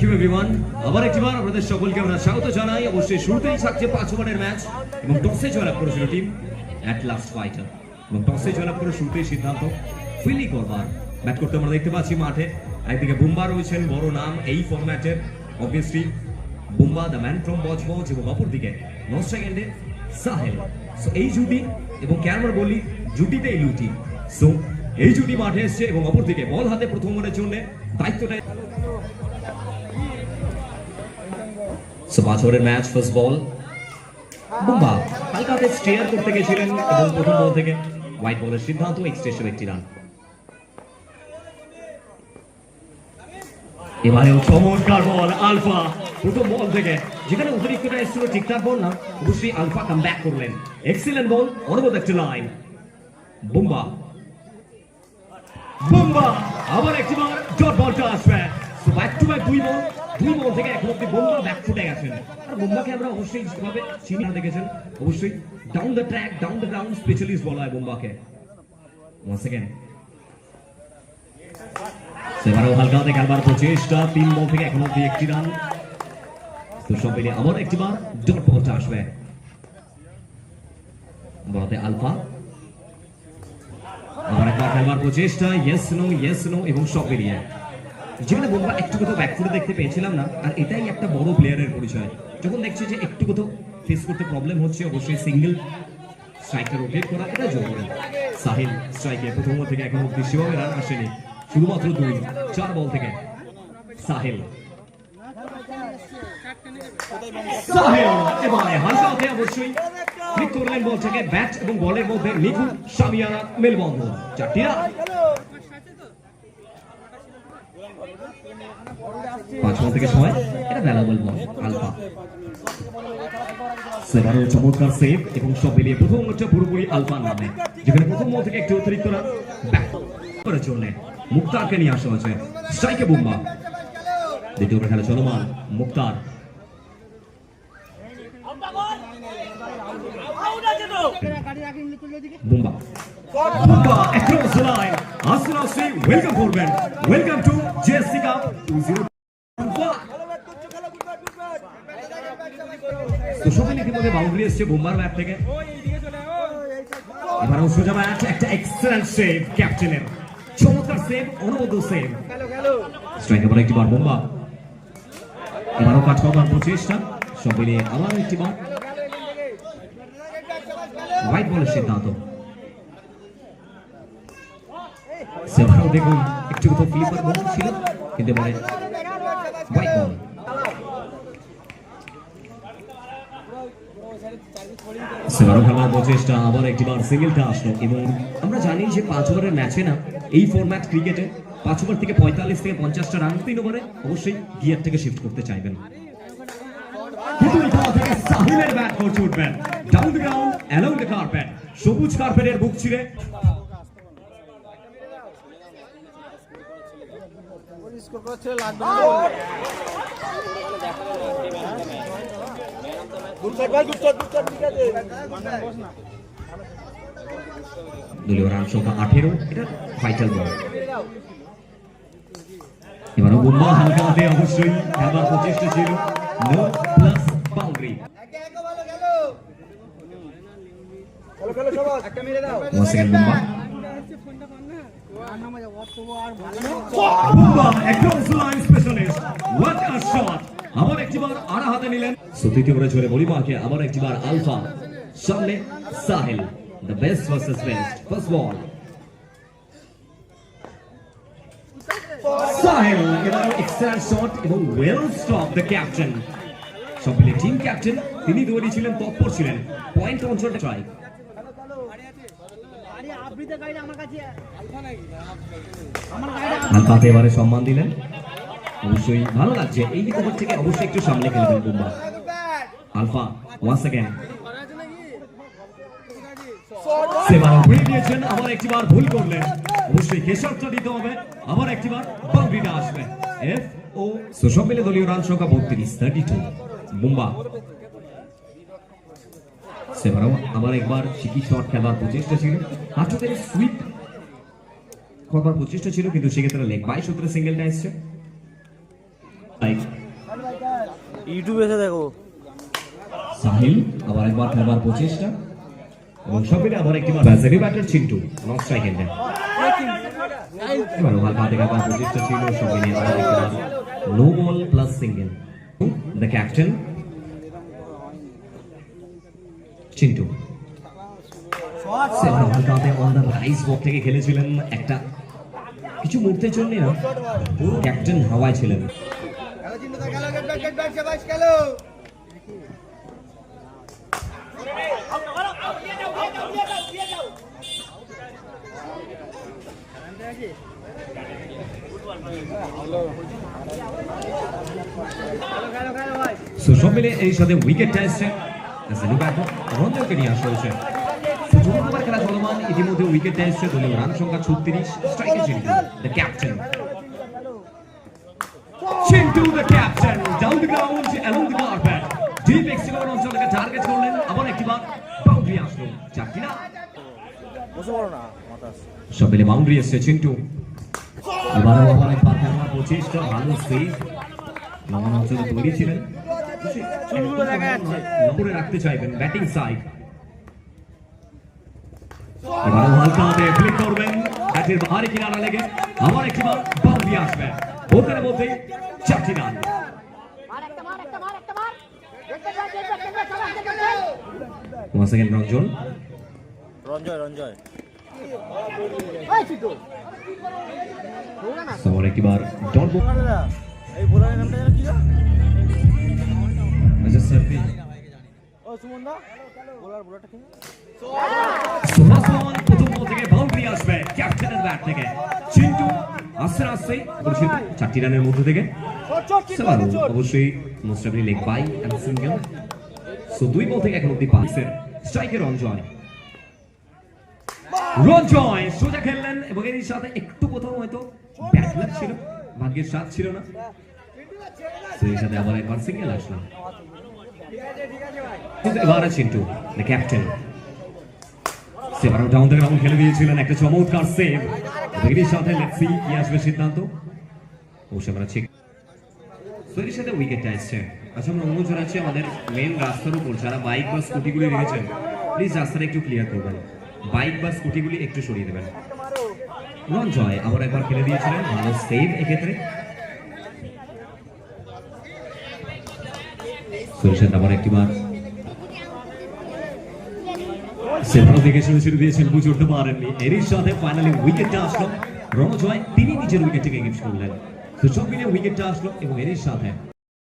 You everyone, আবার একবার আপনাদের সকলকে আমরা স্বাগত জানাই। অবশ্যই শুরুতেই থাকছে 5 ওভারের ম্যাচ এবং টসে জয়লাভ করেছিল টিম অ্যাট লাস্ট ফাইটার এবং টসে জয়লাভ করে শুরুতেই সিদ্ধান্ত ফিলি করবার ব্যাট করতে আমরা দেখতে পাচ্ছি মাঠে। একদিকে বুম্বা রয়েছেন, বড় নাম এই ফরম্যাটের, obviously Bumba the man from Budge Budge, এবং অপরদিকে নন সেকেন্ডে সাহেল। সো এই জুটি এবং ক্যারমার বলি জুটিতেই লুটি। সো এই জুটি মাঠে এসছে এবং অপরদিকে বল হাতে প্রথম ওভারের জন্য দায়িত্বটা। সো 5 ওভারের ম্যাচ, ফার্স্ট বল বুম্বা হালকা হাতে স্টেয়ার করতে গেছিলেন এবং প্রথম বল থেকে হোয়াইট বলের সিদ্ধান্ত, এক্সটেশন একটি রান। এবারেও চমৎকার বল আলফা প্রথম বল থেকে, যেখানে অতিরিক্তটা এসেছিল ঠিকঠাক বল না, অবশ্যই আলফা কাম ব্যাক করলেন। এক্সিলেন্ট বল, অনবদ্য একটি লাইন। বুম্বা বুম্বা আবার একটিবার ডট বলটা আসবে। সো ব্যাক টু ব্যাক দুই বল থেকে এখন অব্দি বুম্বা ব্যাক ফুটে গেছেন। আর বুম্বাকে আমরা অবশ্যই যেভাবে চিনি দেখেছেন, অবশ্যই down the track, down the ground specialist বলা হয় বুম্বাকে। ওয়ান্স সেকেন্ড সেবারও হালকা হাতে খেলবার প্রচেষ্টা, 3 বল থেকে এখন অব্দি একটি রান। তো সব মিলিয়ে আবার একটিবার ডট বলটা আসবে। বলতে আলফা আবার একবার খেলবার প্রচেষ্টা, ইয়েস নো এবং সব মিলিয়ে যেখানে বুম্বা একটু কোথাও ব্যাকফুটে দেখতে পেয়েছিলাম না। আর এটাই একটা বড় প্লেয়ারের পরিচয়, যখন দেখছি যে একটু কোথাও ফেস করতে প্রবলেম হচ্ছে, অবশ্যই সিঙ্গেল স্ট্রাইকার রোটেট করা এটা জরুরি। সাহিল স্ট্রাইকে প্রথম বল থেকে এখন অব্দি সেভাবে রান আসেনি, শুধুমাত্র 4 বল থেকে সাহিল এবারে হালকা হাতে অবশ্যই ক্লিক করলেন বল থেকে। ব্যাট এবং বলের মধ্যে নিখুঁত সামিয়ানা মেলবন্ধন, 4টি রান। 5 বল থেকে 6, এটা ভ্যালুয়েবল বল আলফা। সেবারও চমৎকার সেভ এবং সব মিলিয়ে প্রথম ওভারটা পুরোপুরি আলফার নামে, যেখানে প্রথম বল থেকে একটু অতিরিক্ত রান ব্যাক করার জন্য মুক্তারকে নিয়ে আসা হয়েছে। স্ট্রাইকে বুম্বা, দ্বিতীয় ওভার খেলা চলমান। মুক্তার বুম্বা across the line, আসলে ওয়েলকাম করবেন, ওয়েলকাম টু জেএসসি কাপ 2021। তো সবাই ইতিমধ্যে বাউন্ডারি এসছে বুম্বার ব্যাট থেকে। এবারও সোজা ব্যাট, একটা এক্সেলেন্ট সেভ ক্যাপ্টেনের, চমৎকার সেভ, অনবদ্য সেভ। স্ট্রাইক আবার একটি বার বুম্বা, এবারও কাট করার প্রচেষ্টা, সব মিলিয়ে আবার একটি বার হোয়াইট বলের সিদ্ধান্ত। সেবারও দেখুন একটু কোথাও ফ্লিপার বল ছিল, কিন্তু এবারে হোয়াইট বল। সেবারও খেলার প্রচেষ্টা, আবার একটিবার সিঙ্গেলটা আসলো। এবং আমরা জানি যে 5 ওভারের ম্যাচে না, এই ফরম্যাট ক্রিকেটে 5 ওভার থেকে 45 থেকে 50টা রান 3 ওভারে অবশ্যই গিয়ার থেকে শিফট করতে চাইবেন। সাহিলের ব্যাট করছে উঠবেন down the ground, along the carpet, সবুজ কার্পেটের বুক ছিঁড়ে। দলীয় রান সংখ্যা 18, এটা ভাইটাল বল। এবারও বুম্বা হালকা হাতে অবশ্যই খেলবার প্রচেষ্টা ছিল, no plus boundary. Bumba across the line specialist, what a shot! আবার একটিবার আড়া হাতে নিলেন। তৃতীয় ওভারে ঝরে বলিমাকে আবার একটিবার আলফা, সামনে Sahil, the best versus best, first ball Sahil, এবার এক্সেলেন্ট শট এবং ওয়েল স্টপ দ্য ক্যাপ্টেন। সব মিলে টিম ক্যাপ্টেন, তিনি দৌড়ি ছিলেন, তৎপর ছিলেন, পয়েন্ট অঞ্চল ট্রাই। আলফাকে এবারে সম্মান দিলেন, অবশ্যই ভালো লাগছে। এই ওভার থেকে অবশ্যই একটু সামনে খেলবেন বুম্বা। আলফা ওয়ান্স अगेन সেবার ঘুরে দিয়েছেন, আবার একটিবার ভুল করলেন, অবশ্যই কেশবটা দিতে হবে, আবার একটিবার বাউন্ডারিটা আসবে। এফ ও সব মিলে দলীয় রান সংখ্যা 32, 32 বুম্বা। সেবারও আবার একবার শিকি শট খেলার প্রচেষ্টা ছিল, হাঁটুতে সুইপ করবার প্রচেষ্টা ছিল, কিন্তু সেক্ষেত্রে লেগ বাই সূত্রে সিঙ্গেলটা এসছে। ইউটিউবে এসে দেখো। সাহিল আবার একবার খেলবার প্রচেষ্টা এবং সব মিলে আবার একটি semi batter Chintu non strike এন্ডে এবার ওভার কাটে আবার প্রচেষ্টা ছিল সব মিলে আবার একবার no ball plus single the captain Chintu seven over কাটে অন দ্য রাইস বল থেকে খেলেছিলেন একটা কিছু মুহূর্তের জন্য না ক্যাপ্টেন হাওয়ায় ছিলেন সব মিলে এই সাথে উইকেটটা এসছে রঞ্জনকে নিয়ে আসা হয়েছে চতুর্থবার খেলা চলমান ইতিমধ্যে উইকেটটা এসছে দলীয় রান সংখ্যা 36 স্ট্রাইকে Chintu the captain Chintu the captain down the ground along the carpet deep এক্সিলোর অঞ্চলকে টার্গেট করলেন আবার একটিবার বাউন্ডারি আসলো চারটি না বসে পড়ো না মাথা সব মিলে বাউন্ডারি এসছে চিন্টু এবারে ওভারে পার করার প্রচেষ্টা ভালো সেভ লঙ্ঘন অঞ্চলে তৈরি ছিলেন চুলগুলো দেখা যাচ্ছে নম্বরে রাখতে চাইবেন ব্যাটিং সাইড এবার হালকা হাতে ফ্লিক করবেন ব্যাটের বাহারে কিনারা লেগে আবার একটিবার বাউন্ডারি আসবে ওখানে মধ্যে চারটি run once again Ranjan Ranjoy সবার একটিবার ডট বল এই বোলারের নামটা যেন কি আচ্ছা স্যার ও সুমন দা বোলারটা কি সুভাষন প্রথম বল থেকে বাউন্ডারি আসবে ক্যাপ্টেনের ব্যাট থেকে চিন্টু আস্তে আস্তে পরিচিত চারটি রানের মধ্যে থেকে অবশ্যই most probably leg bye and single so দুই বল থেকে এখন অব্দি পাইছে স্ট্রাইকের রঞ্জয় সোজা খেললেন এবং এর সাথে একটু কোথাও হয়তো ব্যাট লাগ ছিল ভাগ্যের সাথ ছিল না সেই সাথে আবার একবার সিঙ্গেল আসলাম এবার চিন্টু দ্য ক্যাপ্টেন সেবার ডাউন দ্য গ্রাউন্ড খেলে দিয়েছিলেন একটা চমৎকার সেভ এর সাথে লেটস সি কি আসবে সিদ্ধান্ত ও সেবার ঠিক এর সাথে উইকেটটা আসছে আচ্ছা আমরা অনুরোধ জানাচ্ছি আমাদের মেন রাস্তার উপর যারা বাইক বা স্কুটিগুলি রেখেছেন প্লিজ রাস্তাটা একটু ক্লিয়ার করবেন বাইক বা স্কুটিগুলি একটু সরিয়ে দেবেন রঞ্জয় আবার একবার খেলে দিয়েছিলেন ভালো সেভ এক্ষেত্রে সুরেশের আবার একটিবার সেভারও দেখে শুরু দিয়েছেন বুঝে উঠতে পারেননি এরই সাথে ফাইনালি উইকেটটা আসলো রঞ্জয় তিনি নিজের উইকেটটাকে গিফট করলেন তো সব মিলিয়ে উইকেটটা আসলো এবং এরই সাথে